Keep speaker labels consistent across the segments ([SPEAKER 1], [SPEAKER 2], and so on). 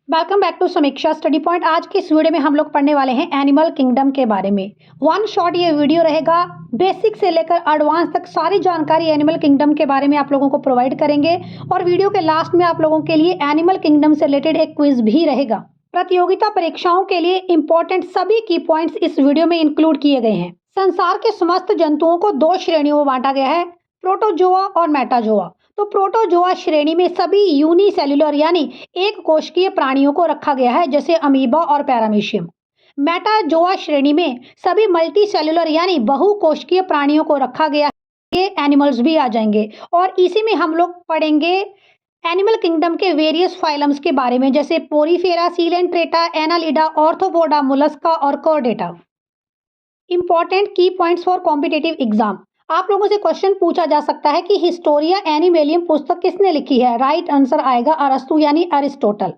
[SPEAKER 1] Welcome back to समीक्षा study point. आज की इस वीडियो में हम लोग पढ़ने वाले हैं एनिमल किंगडम के बारे में। वन शॉट ये वीडियो रहेगा, बेसिक से लेकर एडवांस तक सारी जानकारी एनिमल किंगडम के बारे में आप लोगों को प्रोवाइड करेंगे और वीडियो के लास्ट में आप लोगों के लिए एनिमल किंगडम से रिलेटेड एक क्विज भी रहेगा। प्रतियोगिता परीक्षाओं के लिए इंपॉर्टेंट सभी की पॉइंट्स इस वीडियो में इंक्लूड किए गए हैं। संसार के समस्त जंतुओं को दो श्रेणियों में बांटा गया है, प्रोटोजोआ और मेटाजोआ। तो प्रोटोजोआ श्रेणी में सभी यूनिसेल्युलर यानी एक कोशिकीय प्राणियों को रखा गया है, जैसे अमीबा और पैरामीशियम। मेटाजोआ श्रेणी में सभी मल्टीसेल्युलर यानी बहुकोशिकीय प्राणियों को रखा गया है। ये एनिमल्स भी आ जाएंगे और इसी में हम लोग पढ़ेंगे एनिमल किंगडम के वेरियस फाइलम्स के बारे में, जैसे Porifera, Coelenterata, Annelida, arthropoda, Mollusca और कॉर्डेटा। इंपॉर्टेंट की पॉइंट्स फॉर कॉम्पिटेटिव एग्जाम। आप लोगों से क्वेश्चन पूछा जा सकता है कि हिस्टोरिया एनिमेलियम पुस्तक किसने लिखी है। राइट आंसर आएगा अरस्तु यानी अरिस्टोटल।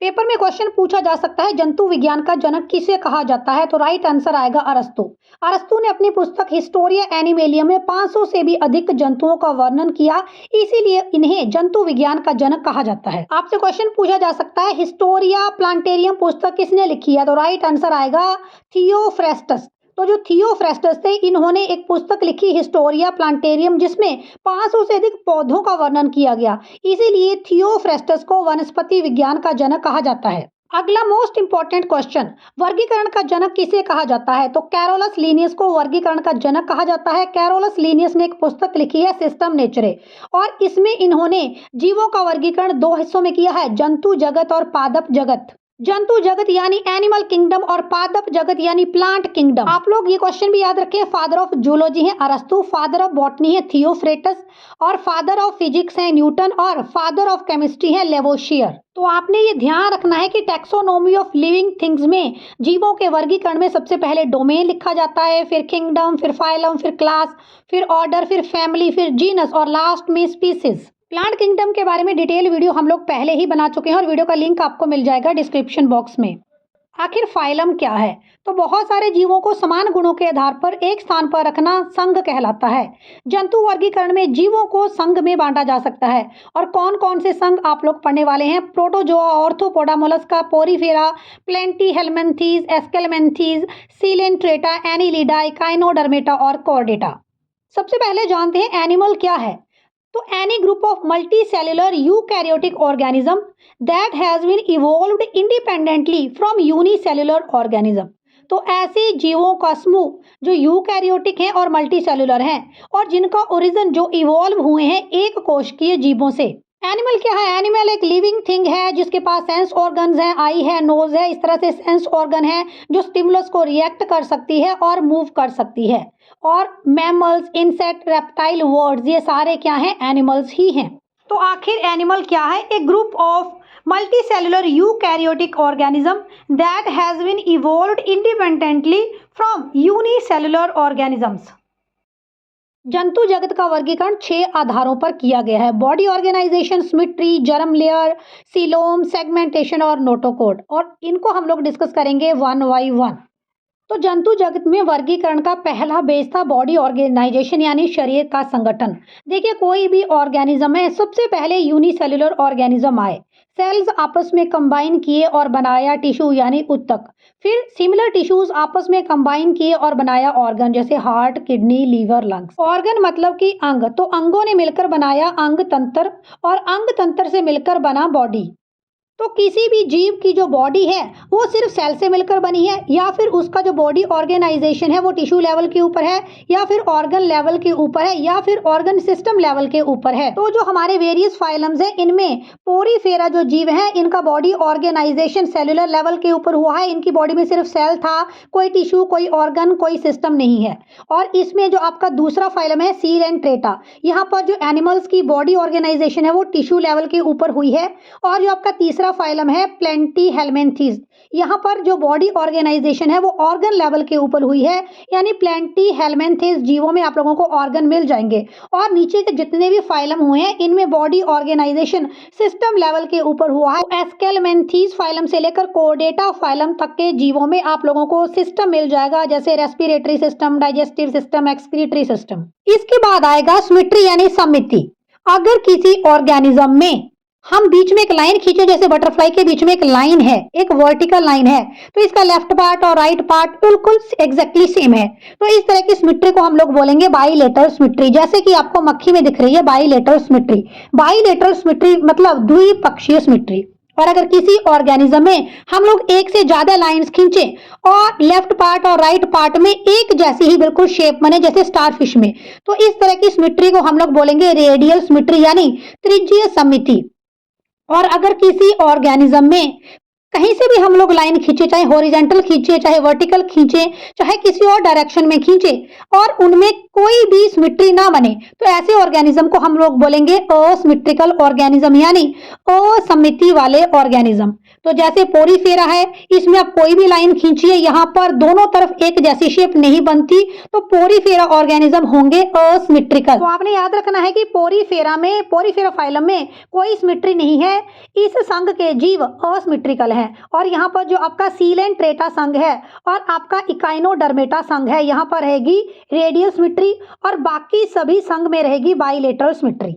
[SPEAKER 1] पेपर में क्वेश्चन पूछा जा सकता है जंतु विज्ञान का जनक किसे कहा जाता है, तो राइट आंसर आएगा अरस्तु। अरस्तु ने अपनी पुस्तक हिस्टोरिया एनिमेलियम में 500 से भी अधिक जंतुओं का वर्णन किया, इसीलिए इन्हें जंतु विज्ञान का जनक कहा जाता है। आपसे क्वेश्चन पूछा जा सकता है हिस्टोरिया प्लांटेरियम पुस्तक किसने लिखी है, तो राइट आंसर आएगा थियोफ्रेस्टस। तो जो थियोफ्रेस्टस थे, इन्होंने एक पुस्तक लिखी हिस्टोरिया प्लांटेरियम, जिसमें 500 से अधिक पौधों का वर्णन किया गया, इसीलिए थियोफ्रेस्टस को वनस्पति विज्ञान का जनक कहा जाता है। अगला मोस्ट इंपॉर्टेंट क्वेश्चन, वर्गीकरण का जनक किसे कहा जाता है, तो कैरोलस लीनियस को वर्गीकरण का जनक कहा जाता है। कैरोलस लीनियस ने एक पुस्तक लिखी है सिस्टम नेचरे, और इसमें इन्होंने जीवों का वर्गीकरण दो हिस्सों में किया है, जंतु जगत और पादप जगत। जंतु जगत यानी एनिमल किंगडम और पादप जगत यानी प्लांट किंगडम। आप लोग ये क्वेश्चन भी याद रखें, फादर ऑफ जूलॉजी है अरस्तु, फादर ऑफ बॉटनी है थियोफ्रेटस, और फादर ऑफ फिजिक्स है न्यूटन, और फादर ऑफ केमिस्ट्री है लेवोशियर। तो आपने ये ध्यान रखना है कि टैक्सोनॉमी ऑफ लिविंग थिंग्स में जीवों के वर्गीकरण में सबसे पहले डोमेन लिखा जाता है, फिर किंगडम, फिर फाइलम, फिर क्लास, फिर ऑर्डर, फिर फैमिली, फिर जीनस और लास्ट में स्पीसीज। प्लांट किंगडम के बारे में डिटेल वीडियो हम लोग पहले ही बना चुके हैं और वीडियो का लिंक आपको मिल जाएगा डिस्क्रिप्शन बॉक्स में। आखिर फाइलम क्या है, तो बहुत सारे जीवों को समान गुणों के आधार पर एक स्थान पर रखना संघ कहलाता है। जंतु वर्गीकरण में जीवों को संघ में बांटा जा सकता है, और कौन कौन से संघ आप लोग पढ़ने वाले हैं, protozoa, arthropoda, mollusca, porifera, platyhelminthes, aschelminthes, coelenterata, annelida, echinodermata और कॉर्डेटा। सबसे पहले जानते हैं एनिमल क्या है। तो any group of multicellular eukaryotic organism that has been evolved independently from unicellular organism. तो ऐसे जीवों का समूह जो यूकैरियोटिक हैं और मल्टीसेल्युलर हैं, और जिनका ओरिजिन जो इवॉल्व हुए हैं एक कोशिकीय जीवों से। एनिमल क्या है, एनिमल एक लिविंग थिंग है जिसके पास सेंस ऑर्गन्स हैं, आई है, नोज है, इस तरह से सेंस ऑर्गन है जो स्टिमुलस को रिएक्ट कर सकती है और मूव कर सकती है। और मैमल्स, इंसेक्ट, रेप्टाइल, वर्ड्स, ये सारे क्या हैं, एनिमल्स ही हैं। तो आखिर एनिमल क्या है, एक group of multicellular eukaryotic organism that has been evolved independently from unicellular organisms। जंतु जगत का वर्गीकरण 6 आधारों पर किया गया है, body organization, symmetry, germ layer, coelom, segmentation और नोटोकोड, और इनको हम लोग डिस्कस करेंगे वन बाय वन। तो जंतु जगत में वर्गीकरण का पहला बेस था बॉडी ऑर्गेनाइजेशन यानी शरीर का संगठन। देखिए, कोई भी ऑर्गेनिज्म है, सबसे पहले यूनिसेल्युलर ऑर्गेनिज्म आए, सेल्स आपस में कंबाइन किए और बनाया टिश्यू यानी ऊतक, फिर सिमिलर टिश्यूज आपस में कंबाइन किए और बनाया ऑर्गन, जैसे heart, kidney, liver, lungs. Organ मतलब कि अंग, तो अंगों ने मिलकर बनाया अंग तंत्र, और अंग तंत्र से मिलकर बना बॉडी। तो किसी भी जीव की जो बॉडी है वो सिर्फ सेल से मिलकर बनी है, या फिर उसका जो बॉडी ऑर्गेनाइजेशन है वो टिश्यू लेवल के ऊपर है, या फिर ऑर्गन लेवल के ऊपर है, या फिर ऑर्गन सिस्टम लेवल के ऊपर है। तो जो हमारे वेरियस फाइलम्स हैं, इनमें पोरीफेरा जो जीव है, इनका बॉडी ऑर्गेनाइजेशन सेलुलर लेवल के ऊपर हुआ है, इनकी बॉडी में सिर्फ सेल था, कोई टिश्यू, कोई ऑर्गन, कोई सिस्टम नहीं है। और इसमें जो आपका दूसरा फाइलम है सीलेंट्रेटा, यहाँ पर जो एनिमल्स की बॉडी ऑर्गेनाइजेशन है वो टिश्यू लेवल के ऊपर हुई है। और जो आपका तीसरा फाइलम है प्लेंटीहेल्मिन्थीज, यहाँ पर जो बॉडी ऑर्गेनाइजेशन है वो ऑर्गन लेवल के ऊपर हुई है, यानी प्लेंटीहेल्मिन्थीज जीवों में आप लोगों को ऑर्गन मिल जाएंगे। और नीचे के जितने भी फाइलम हुए हैं इनमें बॉडी ऑर्गेनाइजेशन सिस्टम लेवल के ऊपर हुआ है। एस्केलमेंथीज फाइलम से लेकर कॉर्डेटा फाइलम तक के जीवों में आप लोगों को सिस्टम मिल जाएगा, जैसे respiratory system, digestive system, excretory system. इसके बाद आएगा सिमेट्री यानी सममिति। अगर किसी ऑर्गेनिज्म में हम बीच में एक लाइन खींचे, जैसे बटरफ्लाई के बीच में एक लाइन है, एक वर्टिकल लाइन है, तो इसका लेफ्ट पार्ट और राइट पार्ट बिल्कुल एग्जैक्टली सेम है। तो इस तरह की सिमेट्री को हम लोग बोलेंगे बाइलेटरल सिमेट्री, जैसे कि आपको मक्खी में दिख रही है बाइलेटरल सिमेट्री। बाइलेटरल सिमेट्री मतलब द्विपक्षीय सिमेट्री। और अगर किसी ऑर्गेनिज्म में हम लोग एक से ज्यादा लाइंस खींचे और लेफ्ट पार्ट और राइट पार्ट में एक जैसी ही बिल्कुल शेप बने, जैसे स्टारफिश में, तो इस तरह की सिमेट्री को हम लोग बोलेंगे रेडियल सिमेट्री यानी त्रिज्यीय सममिति। और अगर किसी ऑर्गेनिज्म में कहीं से भी हम लोग लाइन खींचे, चाहे हॉरिजॉन्टल खींचे, चाहे वर्टिकल खींचे, चाहे किसी और डायरेक्शन में खींचे, और उनमें कोई भी सिमेट्री ना बने, तो ऐसे ऑर्गेनिज्म को हम लोग बोलेंगे असिमेट्रिकल ऑर्गेनिज्म यानी असममिति वाले ऑर्गेनिज्म। तो जैसे पोरीफेरा है, इसमें आप कोई भी लाइन खींचिए, यहाँ पर दोनों तरफ एक जैसी शेप नहीं बनती, तो पोरीफेरा ऑर्गेनिज्म होंगे असिमेट्रिकल। तो आपने याद रखना है कि पोरीफेरा फाइलम में कोई सिमेट्री नहीं है, इस संघ के जीव असिमेट्रिकल है। और यहाँ पर जो आपका सीलेंट्रेटा संघ है और आपका इकाइनोडर्मेटा संघ है, यहाँ पर रहेगी रेडियल सिमेट्री, और बाकी सभी संघ में रहेगी बाइलेटरल सिमेट्री।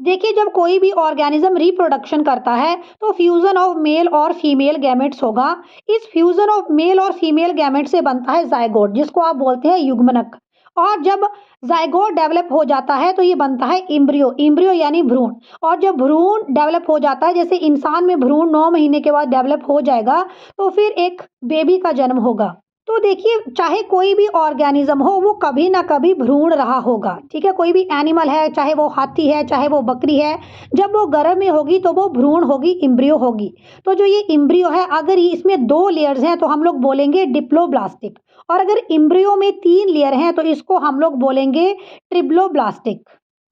[SPEAKER 1] देखिए, जब कोई भी ऑर्गेनिज्म रिप्रोडक्शन करता है तो फ्यूजन ऑफ मेल और फीमेल गैमेट्स होगा। इस फ्यूजन ऑफ मेल और फीमेल गैमेट से बनता है जायगोट, जिसको आप बोलते हैं युग्मनक। और जब जायगोट डेवलप हो जाता है तो ये बनता है इम्ब्रियो यानी भ्रूण। और जब भ्रूण डेवलप हो जाता है, जैसे इंसान में भ्रूण 9 महीने के बाद डेवलप हो जाएगा, तो फिर एक बेबी का जन्म होगा। तो देखिए, चाहे कोई भी ऑर्गेनिज्म हो, वो कभी ना कभी भ्रूण रहा होगा, ठीक है। कोई भी एनिमल है, चाहे वो हाथी है, चाहे वो बकरी है, जब वो गर्भ में होगी तो वो भ्रूण होगी, इम्ब्रियो होगी। तो जो ये इम्ब्रियो है, अगर इसमें 2 लेयर्स हैं तो हम लोग बोलेंगे डिप्लोब्लास्टिक, और अगर इम्ब्रियो में 3 लेयर हैं तो इसको हम लोग बोलेंगे ट्रिप्लोब्लास्टिक।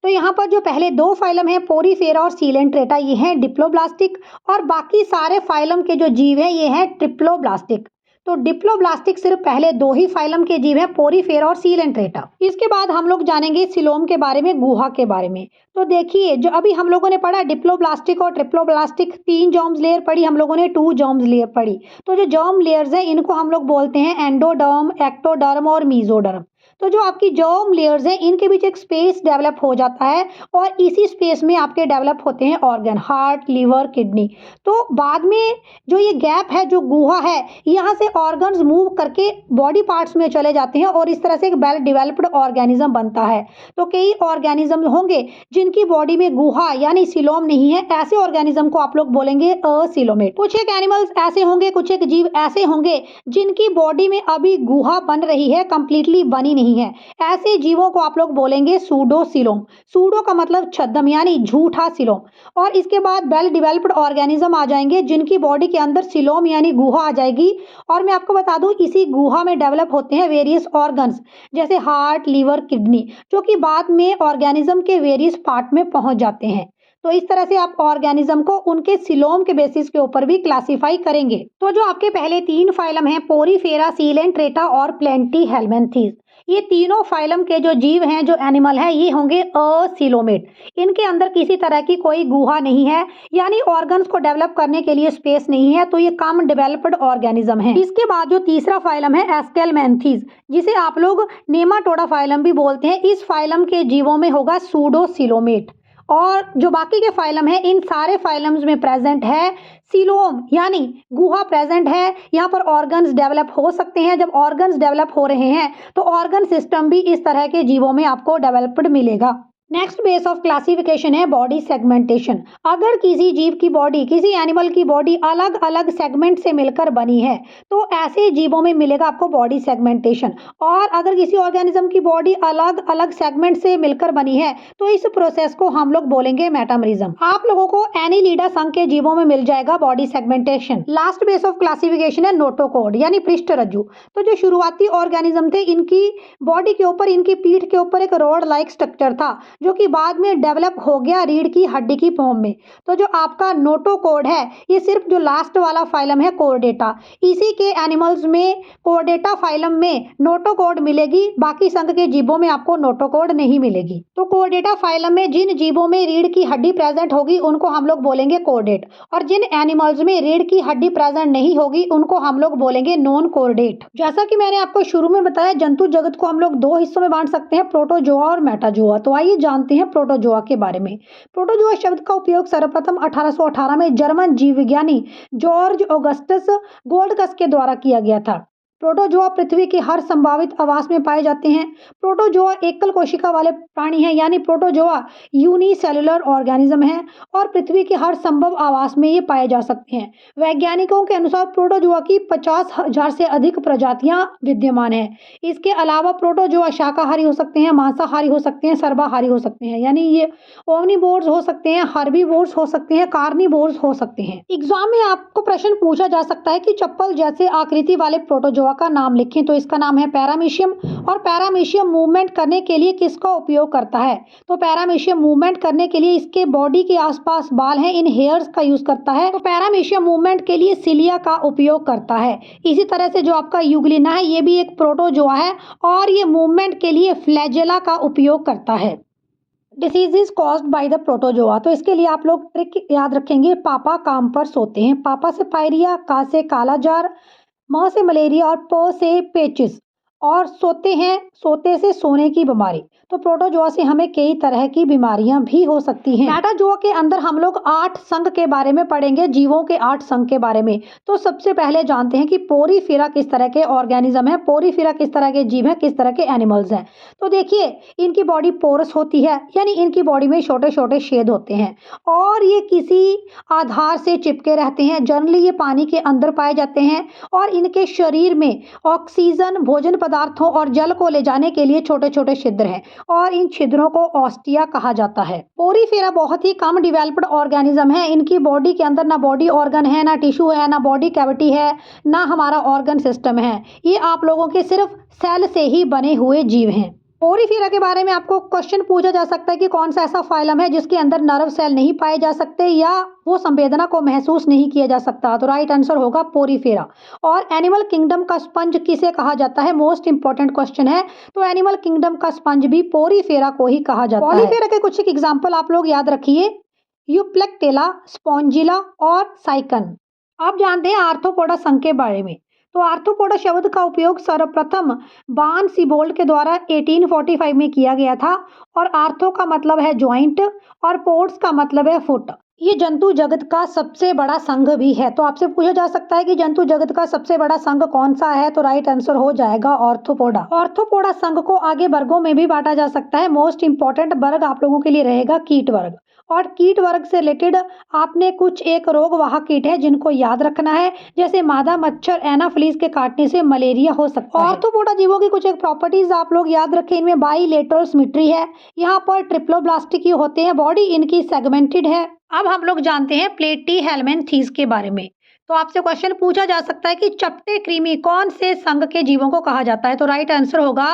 [SPEAKER 1] तो यहाँ पर जो पहले 2 फाइलम हैं, पोरीफेरा और सीलेंट्रेटा, ये हैं डिप्लोब्लास्टिक, और बाकी सारे फाइलम के जो जीव हैं ये हैं ट्रिप्लोब्लास्टिक। तो डिप्लोब्लास्टिक सिर्फ पहले 2 ही फाइलम के जीव हैं, पोरीफेरा और सीलेंट्रेटा। इसके बाद हम लोग जानेंगे सिलोम के बारे में, गुहा के बारे में। तो देखिए, जो अभी हम लोगों ने पढ़ा डिप्लोब्लास्टिक और ट्रिप्लोब्लास्टिक, 3 जर्म्स लेयर पढ़ी हम लोगों ने, 2 जर्म्स लेयर पढ़ी। तो जो जर्म लेयर्स हैं इनको हम लोग बोलते हैं एंडोडर्म, एक्टोडर्म और मीजोडर्म। तो जो आपकी जर्म लेयर्स हैं इनके बीच एक स्पेस डेवलप हो जाता है, और इसी स्पेस में आपके डेवलप होते हैं ऑर्गन, हार्ट, लिवर, किडनी। तो बाद में जो ये गैप है, जो गुहा है, यहाँ से ऑर्गन्स मूव करके बॉडी पार्ट्स में चले जाते हैं, और इस तरह से एक वेल डेवलप्ड ऑर्गेनिज्म बनता है। तो कई ऑर्गेनिज्म होंगे जिनकी बॉडी में गुहा यानी सिलोम नहीं है, ऐसे ऑर्गेनिज्म को आप लोग बोलेंगे असिलोमेट। कुछ एक एनिमल्स ऐसे होंगे, कुछ एक जीव ऐसे होंगे जिनकी बॉडी में अभी गुहा बन रही है, कंप्लीटली बनी नहीं है, ऐसे जीवों को आप लोग बोलेंगे सूडोसिलोम। सूडो का मतलब छद्म यानी झूठा सिलोम। और इसके बाद वेल डेवलप्ड ऑर्गेनिज्म आ जाएंगे जिनकी बॉडी के अंदर सिलोम यानी गुहा आ जाएगी। और मैं आपको बता दूं, इसी गुहा में डेवलप होते हैं वेरियस ऑर्गन्स, जैसे हार्ट, लिवर, किडनी, जो कि बाद में ऑर्गेनिज्म के वेरियस पार्ट में पहुंच जाते हैं। तो इस तरह से आप ऑर्गेनिज्म को उनके सिलोम के बेसिस के ऊपर भी क्लासिफाई करेंगे। तो जो आपके पहले 3 फाइलम हैं, पोरीफेरा, सीलेंट्रेटा और प्लेंटीहेल्मिन्थीज, ये तीनों फाइलम के जो जीव हैं, जो एनिमल हैं, ये होंगे असिलोमेट। इनके अंदर किसी तरह की कोई गुहा नहीं है, यानी ऑर्गन्स को डेवलप करने के लिए स्पेस नहीं है, तो ये कम डेवलप्ड ऑर्गेनिज्म है। इसके बाद जो तीसरा फाइलम है एस्केलमेंथीज, जिसे आप लोग नेमाटोडा फाइलम भी बोलते हैं, इस फाइलम के जीवों में होगा सूडोसिलोमेट। और जो बाकी के फाइलम है, इन सारे फाइलम्स में प्रेजेंट है सिलोम यानी गुहा प्रेजेंट है। यहाँ पर ऑर्गन्स डेवलप हो सकते हैं। जब ऑर्गन्स डेवलप हो रहे हैं तो ऑर्गन सिस्टम भी इस तरह के जीवों में आपको डेवलप्ड मिलेगा। नेक्स्ट बेस ऑफ क्लासिफिकेशन है बॉडी सेगमेंटेशन। अगर किसी जीव की बॉडी, किसी एनिमल की बॉडी अलग अलग सेगमेंट से मिलकर बनी है तो ऐसे जीवों में मिलेगा आपको बॉडी सेगमेंटेशन। और अगर किसी ऑर्गेनिज्म की बॉडी अलग अलग सेगमेंट से मिलकर बनी है तो इस प्रोसेस को हम लोग बोलेंगे मेटामरिज्म। आप लोगों को एनिलिडा संघ के जीवों में मिल जाएगा body segmentation. Last base of classification है नोटोकॉर्ड यानी पृष्ठ रज्जु। तो जो शुरुआती ऑर्गेनिज्म थे, इनकी बॉडी के ऊपर, इनकी पीठ के ऊपर एक रॉड लाइक स्ट्रक्चर था, जो कि बाद में डेवलप हो गया रीढ़ की हड्डी की फॉर्म में। तो जो आपका नोटोकॉर्ड है, ये सिर्फ जो लास्ट वाला फाइलम है कोर्डेटा, इसी के एनिमल्स में कोर्डेटा फाइलम में नोटोकॉर्ड मिलेगी, बाकी संघ के जीवों में आपको नोटोकॉर्ड नहीं मिलेगी। तो कोर्डेटा फाइलम में जिन जीवों में रीढ़ की हड्डी प्रेजेंट होगी उनको हम लोग बोलेंगे कोर्डेट, और जिन एनिमल्स में रीढ़ की हड्डी प्रेजेंट नहीं होगी उनको हम लोग बोलेंगे नॉन कोर्डेट। जैसा कि मैंने आपको शुरू में बताया, जंतु जगत को हम लोग 2 हिस्सों में बांट सकते हैं, प्रोटोजोआ और मेटाजोआ। तो आइए जानते हैं प्रोटोजोआ के बारे में। प्रोटोजोआ शब्द का उपयोग सर्वप्रथम 1818 में जर्मन जीव विज्ञानी जॉर्ज ऑगस्टस गोल्डकस के द्वारा किया गया था। प्रोटोजोआ पृथ्वी के हर संभावित आवास में पाए जाते हैं। प्रोटोजोआ एकल कोशिका वाले प्राणी हैं, यानी प्रोटोजोआ यूनिसेलुलर ऑर्गेनिज्म है और पृथ्वी के हर संभव आवास में ये पाए जा सकते हैं। वैज्ञानिकों के अनुसार प्रोटोजोआ की 50,000 से अधिक प्रजातियां विद्यमान हैं। इसके अलावा प्रोटोजोआ शाकाहारी हो सकते हैं, मांसाहारी हो सकते हैं, सर्वाहारी हो सकते हैं, यानी ये ओमनिवोर्स हो सकते हैं, हर्बीवोर्स हो सकते हैं, कार्निवोर्स हो सकते हैं। एग्जाम में आपको प्रश्न पूछा जा सकता है कि चप्पल जैसे आकृति वाले प्रोटोजोआ का नाम लिखें, तो इसका नाम है पैरामीशियम। और पैरामीशियम मूवमेंट करने के लिए किसका उपयोग करता है? तो पैरामीशियम मूवमेंट करने के लिए इसके बॉडी के आसपास बाल हैं, इन हेयर्स का यूज करता है। तो पैरामीशियम मूवमेंट के लिए सिलिया का उपयोग करता है। इसी तरह से जो आपका यूग्लिना है, ये भी एक प्रोटोजोआ है और ये मूवमेंट के लिए फ्लैजेला का उपयोग करता है। Disease is caused by the protozoa, तो इसके लिए आप लोग ट्रिक याद रखेंगे। पापा काम पर सोते हैं, पापा से पायरिया, का से कालाजार, म से मलेरिया और प से पेचिस, और सोते हैं, सोते से सोने की बीमारी। तो प्रोटोजोआ से हमें कई तरह की बीमारियां भी हो सकती हैं। मेटाजोआ के अंदर हम लोग 8 संघ के बारे में पढ़ेंगे, जीवों के 8 संघ के बारे में। तो सबसे पहले जानते हैं कि पोरीफेरा किस तरह के ऑर्गेनिज्म है, पोरीफेरा किस तरह के जीव हैं, किस तरह के एनिमल्स हैं। तो देखिए, इनकी बॉडी पोरस होती है, यानी इनकी बॉडी में छोटे छोटे छेद होते हैं और ये किसी आधार से चिपके रहते हैं। जनरली ये पानी के अंदर पाए जाते हैं और इनके शरीर में ऑक्सीजन, भोजन पदार्थों और जल को ले जाने के लिए छोटे छोटे छिद्र हैं और इन छिद्रों को ऑस्टिया कहा जाता है। पोरीफेरा बहुत ही कम डेवलप्ड ऑर्गेनिज्म है। इनकी बॉडी के अंदर ना बॉडी ऑर्गन है, ना टिश्यू है, ना बॉडी कैविटी है, ना हमारा ऑर्गन सिस्टम है। ये आप लोगों के सिर्फ सेल से ही बने हुए जीव हैं। पोरीफेरा के बारे में आपको क्वेश्चन पूछा जा सकता है कि कौन सा ऐसा फाइलम है जिसके अंदर नर्व सेल नहीं पाए जा सकते या वो संवेदना को महसूस नहीं किया जा सकता। तो राइट आंसर होगा पोरीफेरा। और एनिमल किंगडम का स्पंज किसे कहा जाता है? मोस्ट इंपॉर्टेंट क्वेश्चन है। तो एनिमल किंगडम का स्पंज भी पोरीफेरा को ही कहा जाता है। पॉलीफेरा के कुछ एक एग्जाम्पल आप लोग याद रखिए, यूप्लेक्टेला, स्पॉन्जिला और साइकन। आप जानते हैं आर्थ्रोपोडा संघ के बारे में। तो आर्थ्रोपोडा शब्द का उपयोग सर्वप्रथम बान सीबोल्ड के द्वारा 1845 में किया गया था और आर्थो का मतलब है ज्वाइंट और पोड्स का मतलब है फुट। ये जंतु जगत का सबसे बड़ा संघ भी है। तो आपसे पूछा जा सकता है कि जंतु जगत का सबसे बड़ा संघ कौन सा है? तो राइट आंसर हो जाएगा ऑर्थ्रोपोडा। ऑर्थ्रोपोडा संघ को आगे वर्गों में भी बांटा जा सकता है। मोस्ट इंपॉर्टेंट वर्ग आप लोगों के लिए रहेगा कीट वर्ग। और कीट वर्ग से रिलेटेड आपने कुछ एक रोगवाहक कीट है जिनको याद रखना है, जैसे मादा मच्छर एनाफिलीज के काटने से मलेरिया हो सकता है। ऑर्थ्रोपोडा जीवों की कुछ एक प्रॉपर्टीज आप लोग याद रखें। इनमें बाइलेटरल सिमेट्री है, यहाँ पर ट्रिप्लोब्लास्टिक होते हैं, बॉडी इनकी सेगमेंटेड है। अब हम लोग जानते हैं प्लेटीहेल्मिन्थीज के बारे में। तो आपसे क्वेश्चन पूछा जा सकता है कि चपटे कृमि कौन से संघ के जीवों को कहा जाता है? तो राइट आंसर होगा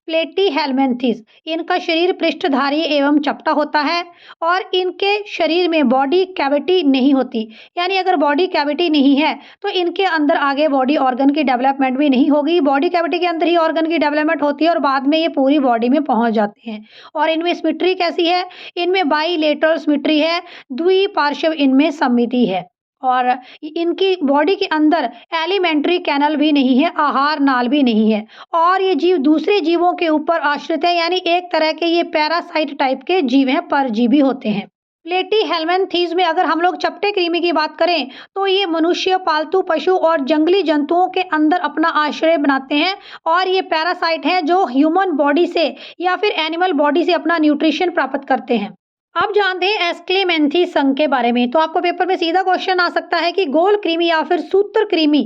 [SPEAKER 1] प्लेटीहेल्मिन्थीज। इनका शरीर पृष्ठधारी एवं चपटा होता है और इनके शरीर में बॉडी कैविटी नहीं होती, यानी अगर बॉडी कैविटी नहीं है तो इनके अंदर आगे बॉडी ऑर्गन की डेवलपमेंट भी नहीं होगी। बॉडी कैविटी के अंदर ही ऑर्गन की डेवलपमेंट होती है और बाद में ये पूरी बॉडी में पहुंच जाते हैं। और इनमें सिमेट्री कैसी है? इनमें बाइलेटरल सिमेट्री है, द्विपार्श्व इनमें सममिति है और इनकी बॉडी के अंदर एलिमेंट्री कैनल भी नहीं है, आहार नाल भी नहीं है और ये जीव दूसरे जीवों के ऊपर आश्रित है, यानी एक तरह के ये पैरासाइट टाइप के जीव हैं, परजीवी होते हैं। प्लेटीहेल्मिन्थीज में अगर हम लोग चपटे कृमि की बात करें तो ये मनुष्य, पालतू पशु और जंगली जंतुओं के अंदर अपना आश्रय बनाते हैं और ये पैरासाइट हैं जो ह्यूमन बॉडी से या फिर एनिमल बॉडी से अपना न्यूट्रिशन प्राप्त करते हैं। अब जानते हैं एस्क्लेमेंथी संघ के बारे में। तो आपको पेपर में सीधा क्वेश्चन आ सकता है कि गोल कृमि या फिर सूत्र कृमि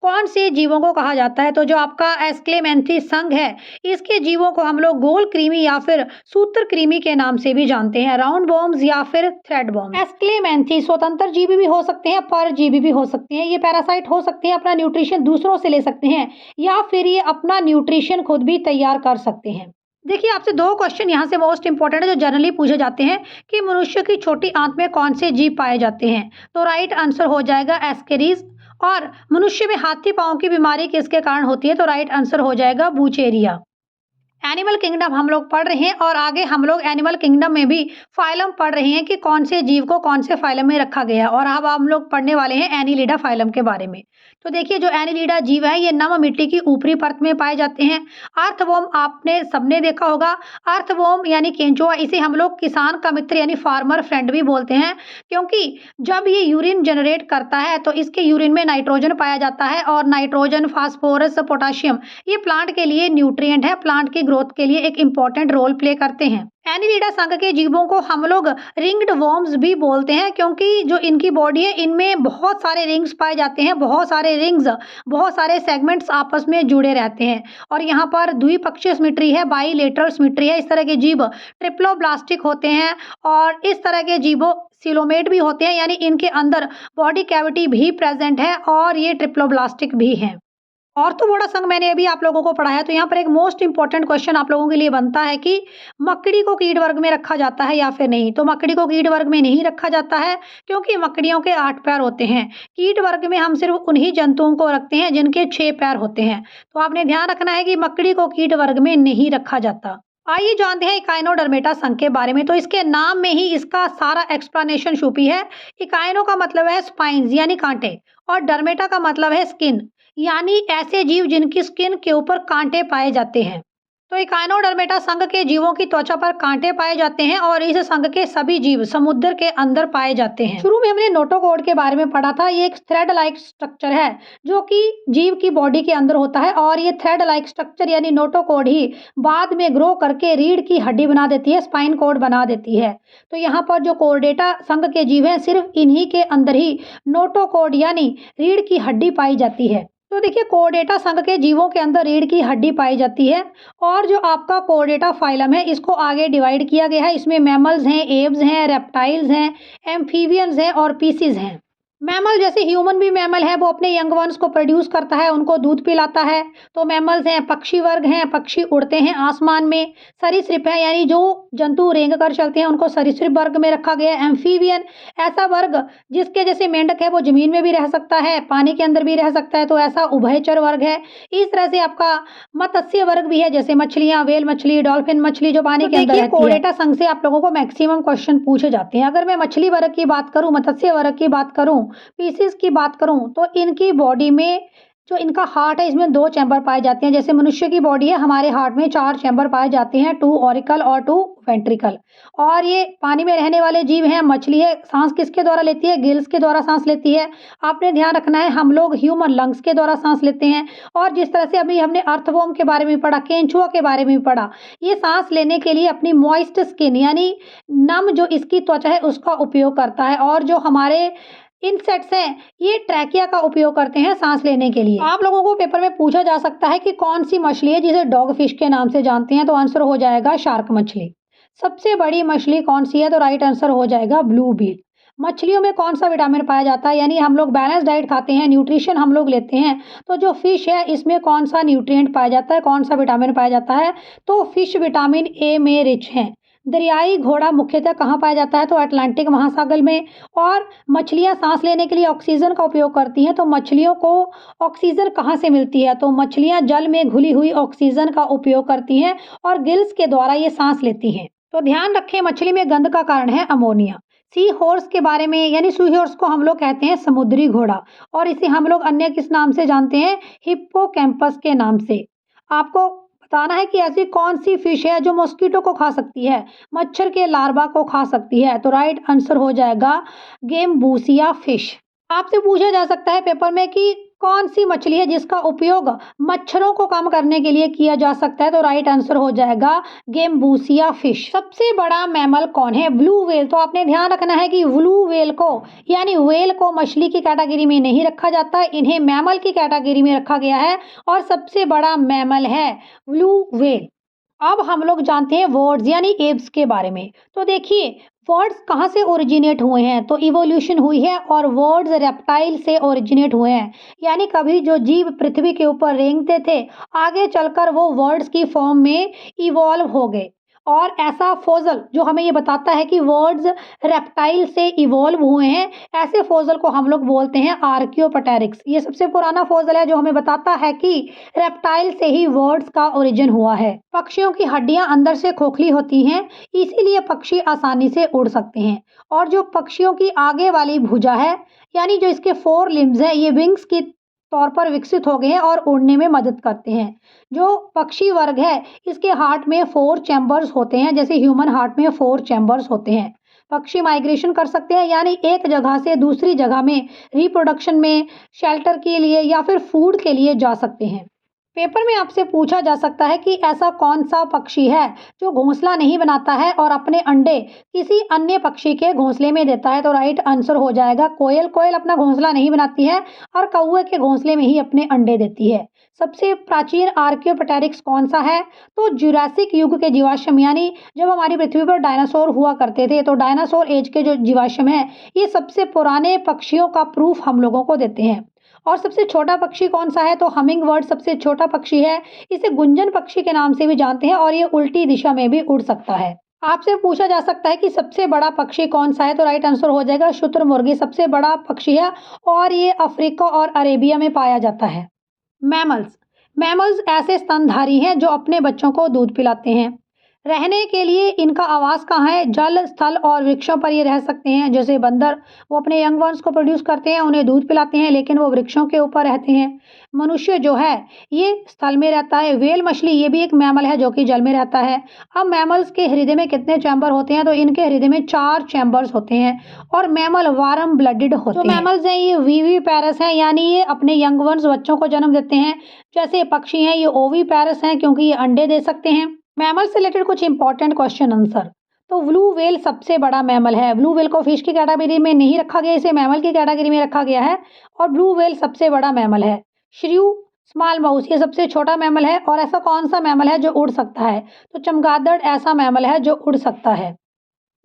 [SPEAKER 1] कौन से जीवों को कहा जाता है? तो जो आपका एस्क्लेमेंथी संघ है, इसके जीवों को हम लोग गोल कृमि या फिर सूत्र कृमि के नाम से भी जानते हैं, राउंड बॉम्ब्स या फिर थ्रेड बॉम्ब। एस्क्लेमेंथी स्वतंत्र जीवी भी हो सकते हैं, परजीवी भी हो सकते हैं। ये पैरासाइट हो सकते हैं, अपना न्यूट्रिशन दूसरों से ले सकते हैं या फिर ये अपना न्यूट्रिशन खुद भी तैयार कर सकते हैं। देखिए, आपसे 2 क्वेश्चन यहाँ से मोस्ट इंपॉर्टेंट है जो जनरली पूछे जाते हैं कि मनुष्य की छोटी आंत में कौन से जीव पाए जाते हैं? तो राइट आंसर हो जाएगा एस्केरीज। और मनुष्य में हाथी पांव की बीमारी किसके कारण होती है? तो राइट आंसर हो जाएगा बूचेरिया। एनिमल किंगडम हम लोग पढ़ रहे हैं और आगे हम लोग एनिमल किंगडम में भी फाइलम पढ़ रहे हैं कि कौन से जीव को कौन से फाइलम में रखा गया है और अब हम लोग पढ़ने वाले हैं एनिलिडा फाइलम के बारे में। तो देखिए जो एनिलिडा जीव है ये नम मिट्टी की ऊपरी परत में पाए जाते हैं। अर्थवर्म आपने सबने देखा होगा। अर्थवर्म यानी केंचुआ, इसे हम लोग किसान का मित्र यानी फार्मर फ्रेंड भी बोलते हैं, क्योंकि जब ये यूरिन जनरेट करता है तो इसके यूरिन में नाइट्रोजन पाया जाता है और नाइट्रोजन, फास्फोरस, पोटाशियम ये प्लांट के लिए न्यूट्रिएंट है, प्लांट की ग्रोथ के लिए एक इंपॉर्टेंट रोल प्ले करते हैं। एनिलिडा संघ के जीवों को हम लोग रिंग्ड वर्म्स भी बोलते हैं, क्योंकि जो इनकी बॉडी है इनमें बहुत सारे रिंग्स पाए जाते हैं, बहुत सारे रिंग्स, बहुत सारे सेगमेंट्स आपस में जुड़े रहते हैं और यहाँ पर द्विपक्षीय सिमेट्री है, बाइलेटरल सिमेट्री है। इस तरह के जीव ट्रिप्लोब्लास्टिक होते हैं और इस तरह के जीवों सिलोमेट भी होते हैं, यानी इनके अंदर बॉडी कैविटी भी प्रेजेंट है और ये ट्रिप्लोब्लास्टिक भी हैं। ऑर्थोपोडा संघ मैंने अभी आप लोगों को पढ़ाया, तो यहाँ पर एक मोस्ट इंपॉर्टेंट क्वेश्चन आप लोगों के लिए बनता है कि मकड़ी को कीट वर्ग में रखा जाता है या फिर नहीं। तो मकड़ी को कीट वर्ग में नहीं रखा जाता है, क्योंकि मकड़ियों के 8 पैर होते हैं। कीट वर्ग में हम सिर्फ उन्हीं जंतुओं को रखते हैं जिनके 6 पैर होते हैं। तो आपने ध्यान रखना है कि मकड़ी को कीट वर्ग में नहीं रखा जाता। आइए जानते हैं इकाइनोडर्मेटा संघ के बारे में। तो इसके नाम में ही इसका सारा एक्सप्लेनेशन छुपी है। इकाइनो का मतलब है स्पाइन्स यानी कांटे और डर्मेटा का मतलब है स्किन, यानी ऐसे जीव जिनकी स्किन के ऊपर कांटे पाए जाते हैं। तो इकाइनोडर्मेटा संघ के जीवों की त्वचा पर कांटे पाए जाते हैं और इस संघ के सभी जीव समुद्र के अंदर पाए जाते हैं। शुरू में हमने नोटोकॉर्ड के बारे में पढ़ा था। ये एक थ्रेड लाइक स्ट्रक्चर है जो कि जीव की बॉडी के अंदर होता है और ये थ्रेड लाइक स्ट्रक्चर यानी नोटोकॉर्ड ही बाद में ग्रो करके रीढ़ की हड्डी बना देती है, स्पाइन कॉर्ड बना देती है। तो यहाँ पर जो कॉर्डेटा संघ के जीव हैं सिर्फ इन्हीं के अंदर ही नोटोकॉर्ड यानी रीढ़ की हड्डी पाई जाती है। तो देखिए कॉर्डेटा संघ के जीवों के अंदर रीढ़ की हड्डी पाई जाती है और जो आपका कॉर्डेटा फाइलम है इसको आगे डिवाइड किया गया है। इसमें मैमल्स हैं, एव्स हैं, रेप्टाइल्स हैं, एम्फीबियंस हैं और पीसीज हैं। मैमल जैसे ह्यूमन भी मैमल है, वो अपने यंग वंस को प्रोड्यूस करता है, उनको दूध पिलाता है। तो मैमल्स हैं, पक्षी वर्ग हैं, पक्षी उड़ते हैं आसमान में। सरीसृप है यानी जो जंतु रेंग कर चलते हैं उनको सरीसृप वर्ग में रखा गया है। एम्फीबियन ऐसा वर्ग जिसके जैसे मेंढक है वो जमीन में भी रह सकता है, पानी के अंदर भी रह सकता है, तो ऐसा उभयचर वर्ग है। इस तरह से आपका मत्स्य वर्ग भी है, जैसे मछलियां, व्हेल मछली, डॉल्फिन मछली जो पानी के अंदर रहती है। कॉर्डेटा संघ से आप लोगों को मैक्सिमम क्वेश्चन पूछे जाते हैं। अगर मैं मछली वर्ग की बात करूं, मत्स्य वर्ग की बात करूं, पीसेस की बात करूं, तो इनकी बॉडी में जो इनका हार्ट है इसमें 2 चैम्बर पाए जाते हैं। जैसे मनुष्य की बॉडी है, हमारे हार्ट में 4 चैम्बर पाए जाते हैं, 2 ऑरिकल और 2 वेंट्रिकल। और ये पानी में रहने वाले जीव हैं। मछली है, सांस किसके द्वारा लेती है? गिल्स के द्वारा सांस लेती है। आपने ध्यान रखना है हम लोग ह्यूमन लंग्स के द्वारा सांस लेते हैं। और जिस तरह से अभी हमने अर्थवर्म के बारे में पढ़ा, केंचुआ के बारे में पढ़ा, ये सांस लेने के लिए अपनी मॉइस्ट स्किन यानी नम जो इसकी त्वचा है उसका उपयोग करता है। और जो हमारे इंसेक्ट्स हैं ये ट्रैकिया का उपयोग करते हैं सांस लेने के लिए। आप लोगों को पेपर में पूछा जा सकता है कि कौन सी मछली है जिसे डॉग फिश के नाम से जानते हैं, तो आंसर हो जाएगा शार्क मछली। सबसे बड़ी मछली कौन सी है? तो राइट आंसर हो जाएगा ब्लू व्हेल। मछलियों में कौन सा विटामिन पाया जाता है? यानी हम लोग बैलेंस डाइट खाते हैं, न्यूट्रिशन हम लोग लेते हैं, तो जो फिश है इसमें कौन सा न्यूट्रिएंट पाया जाता है, कौन सा विटामिन पाया जाता है? तो फिश विटामिन ए में रिच है। दरियाई घोड़ा मुख्यतः कहाँ पाया जाता है? तो अटलांटिक महासागर में। और मछलियाँ सांस लेने के लिए ऑक्सीजन का उपयोग करती हैं, तो मछलियों को ऑक्सीजन कहाँ से मिलती है? तो मछलियाँ जल में घुली हुई ऑक्सीजन का उपयोग करती हैं और गिल्स के द्वारा ये सांस लेती हैं। तो ध्यान रखें मछली में गंध का कारण है अमोनिया। सी हॉर्स के बारे में, यानी सी हॉर्स को हम लोग कहते हैं समुद्री घोड़ा और इसे हम लोग अन्य किस नाम से जानते हैं? हिप्पोकैम्पस के नाम से। आपको बताना है कि ऐसी कौन सी फिश है जो मॉस्किटो को खा सकती है, मच्छर के लार्वा को खा सकती है, तो राइट आंसर हो जाएगा गेम्बूसिया फिश। आपसे पूछा जा सकता है पेपर में कि कौन सी मछली है जिसका उपयोग मच्छरों को कम करने के लिए किया जा सकता है, तो राइट आंसर हो जाएगा गेम्बूसिया फिश। सबसे बड़ा मैमल कौन है? Blue whale. तो आपने ध्यान रखना है कि ब्लू व्हेल को यानी व्हेल को मछली की कैटेगरी में नहीं रखा जाता, इन्हें मैमल की कैटेगरी में रखा गया है और सबसे बड़ा मैमल है ब्लू व्हेल। अब हम लोग जानते हैं वर्ड्स यानी एव्स के बारे में। तो देखिए वर्ड्स कहाँ से ओरिजिनेट हुए हैं? तो इवोल्यूशन हुई है और वर्ड्स रेप्टाइल से ओरिजिनेट हुए हैं। यानी कभी जो जीव पृथ्वी के ऊपर रेंगते थे, आगे चलकर वो वर्ड्स की फॉर्म में इवॉल्व हो गए और ऐसा फोजल जो हमें ये बताता है कि वर्ड्स रेप्टाइल से इवॉल्व हुए हैं, ऐसे फोजल को हम लोग बोलते हैं आर्कियोपटेरिक्स। ये सबसे पुराना फोजल है जो हमें बताता है कि रेप्टाइल से ही वर्ड्स का ओरिजिन हुआ है। पक्षियों की हड्डियां अंदर से खोखली होती हैं, इसीलिए पक्षी आसानी से उड़ सकते हैं। और जो पक्षियों की आगे वाली भुजा है, यानी जो इसके 4 लिम्स है, ये विंग्स की तौर पर विकसित हो गए हैं और उड़ने में मदद करते हैं। जो पक्षी वर्ग है, इसके हार्ट में 4 चैम्बर्स होते हैं, जैसे ह्यूमन हार्ट में 4 चैम्बर्स होते हैं। पक्षी माइग्रेशन कर सकते हैं, यानी एक जगह से दूसरी जगह में रिप्रोडक्शन में, शेल्टर के लिए या फिर फूड के लिए जा सकते हैं। पेपर में आपसे पूछा जा सकता है कि ऐसा कौन सा पक्षी है जो घोंसला नहीं बनाता है और अपने अंडे किसी अन्य पक्षी के घोंसले में देता है। तो राइट आंसर हो जाएगा कोयल। कोयल अपना घोंसला नहीं बनाती है और कौवे के घोंसले में ही अपने अंडे देती है। सबसे प्राचीन आर्कियोपटेरिक्स कौन सा है? तो जुरासिक युग के जीवाश्म, यानी जब हमारी पृथ्वी पर डायनासोर हुआ करते थे, तो डायनासोर एज के जो जीवाश्म है, ये सबसे पुराने पक्षियों का प्रूफ हम लोगों को देते हैं। और सबसे छोटा पक्षी कौन सा है? तो हमिंग बर्ड सबसे छोटा पक्षी है। इसे गुंजन पक्षी के नाम से भी जानते हैं और ये उल्टी दिशा में भी उड़ सकता है। आपसे पूछा जा सकता है कि सबसे बड़ा पक्षी कौन सा है? तो राइट आंसर हो जाएगा शुतुरमुर्गी सबसे बड़ा पक्षी है और ये अफ्रीका और अरेबिया में पाया जाता है। मैमल्स मैमल्स ऐसे स्तनधारी हैं जो अपने बच्चों को दूध पिलाते हैं। रहने के लिए इनका आवास कहाँ है? जल, स्थल और वृक्षों पर ये रह सकते हैं। जैसे बंदर, वो अपने यंग वंस को प्रोड्यूस करते हैं, उन्हें दूध पिलाते हैं, लेकिन वो वृक्षों के ऊपर रहते हैं। मनुष्य जो है ये स्थल में रहता है। व्हेल मछली ये भी एक मैमल है जो कि जल में रहता है। अब मैमल्स के हृदय में कितने चैम्बर होते हैं? तो इनके हृदय में 4 चैम्बर्स होते हैं और मैमल वार्म ब्लडेड होते हैं। जो मैमल्स हैं ये विविपेरस हैं, यानी ये अपने यंग वंस बच्चों को जन्म देते हैं। जैसे पक्षी हैं ये ओविपेरस हैं क्योंकि ये अंडे दे सकते हैं। मैमल से रिलेटेड कुछ इंपॉर्टेंट क्वेश्चन आंसर। तो ब्लू व्हेल सबसे बड़ा मैमल है। ब्लू व्हेल को फिश की कैटेगरी में नहीं रखा गया, इसे मैमल की कैटेगरी में रखा गया है और ब्लू व्हेल सबसे बड़ा मैमल है। श्रीव स्मॉल माउस ये सबसे छोटा मैमल है। और ऐसा कौन सा मैमल है जो उड़ सकता है? तो चमगादड़ ऐसा मैमल है जो उड़ सकता है।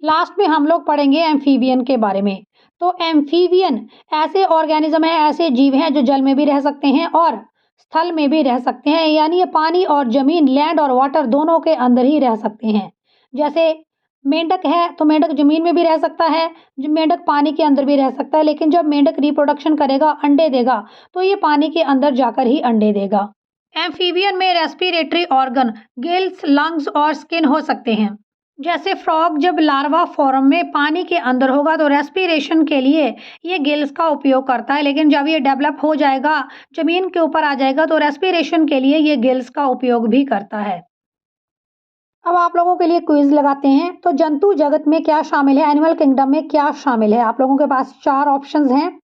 [SPEAKER 1] लास्ट में हम लोग पढ़ेंगे एम्फीबियन के बारे में। तो एम्फीबियन ऐसे ऑर्गेनिज्म है, ऐसे जीव हैं जो जल में भी रह सकते हैं और स्थल में भी रह सकते हैं, यानी ये पानी और जमीन, लैंड और वाटर दोनों के अंदर ही रह सकते हैं। जैसे मेंढक है तो मेंढक जमीन में भी रह सकता है, जो मेंढक पानी के अंदर भी रह सकता है, लेकिन जब मेंढक रिप्रोडक्शन करेगा, अंडे देगा, तो ये पानी के अंदर जाकर ही अंडे देगा। एम्फीबियन में रेस्पिरेटरी ऑर्गन गिल्स, लंग्स और स्किन हो सकते हैं। जैसे फ्रॉग जब लार्वा फॉर्म में पानी के अंदर होगा तो रेस्पिरेशन के लिए ये गिल्स का उपयोग करता है, लेकिन जब ये डेवलप हो जाएगा, जमीन के ऊपर आ जाएगा, तो रेस्पिरेशन के लिए ये गिल्स का उपयोग भी करता है। अब आप लोगों के लिए क्विज लगाते हैं। तो जंतु जगत में क्या शामिल है? एनिमल किंगडम में क्या शामिल है? आप लोगों के पास 4 ऑप्शंस हैं।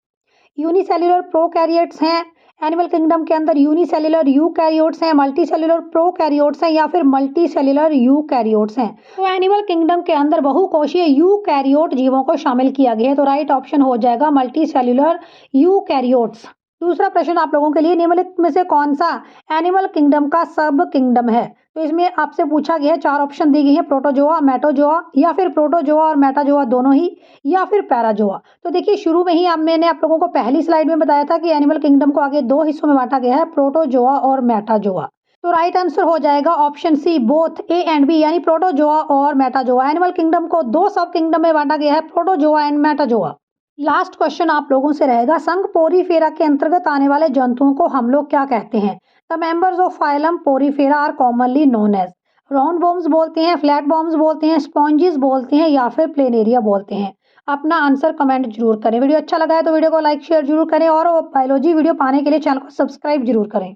[SPEAKER 1] यूनिसेल्युलर प्रोकैरियोट्स हैं, एनिमल किंगडम के अंदर यूनिसेल्युलर यूकैरियोट्स हैं, मल्टीसेल्युलर प्रोकैरियोट्स हैं या फिर मल्टीसेल्युलर यूकैरियोट्स हैं। तो एनिमल किंगडम के अंदर बहुकोषीय यूकैरियोट जीवों को शामिल किया गया है। तो राइट ऑप्शन हो जाएगा मल्टीसेल्युलर यूकैरियोट्स। दूसरा प्रश्न आप लोगों के लिए, निम्नलिखित में से कौन सा एनिमल किंगडम का सब किंगडम है? तो इसमें आपसे पूछा गया है, 4 ऑप्शन दी गई है, प्रोटोजोआ, मेटाजोआ या फिर प्रोटोजोआ और मेटाजोआ दोनों ही, या फिर पैराजोआ। तो देखिए शुरू में ही मैंने आप लोगों को पहली स्लाइड में बताया था कि एनिमल किंगडम को आगे 2 हिस्सों में बांटा गया है, प्रोटोजोआ और मेटाजोआ। तो राइट आंसर हो जाएगा option C, both A and B, यानी प्रोटोजोआ और मेटाजोआ। एनिमल किंगडम को 2 सब किंगडम में बांटा गया है, protozoa and metazoa. Last question आप लोगों से रहेगा, संघ पोरीफेरा के अंतर्गत आने वाले जंतुओं को हम लोग क्या कहते हैं? The members of phylum Porifera are commonly known as. Round bombs बोलते हैं, फ्लैट बॉम्ब्स बोलते हैं, स्पॉन्जिस बोलते हैं या फिर प्लेनेरिया बोलते हैं। अपना आंसर कमेंट जरूर करें। वीडियो अच्छा लगा है तो वीडियो को लाइक शेयर जरूर करें और बायोलॉजी वीडियो पाने के लिए चैनल को सब्सक्राइब जरूर करें।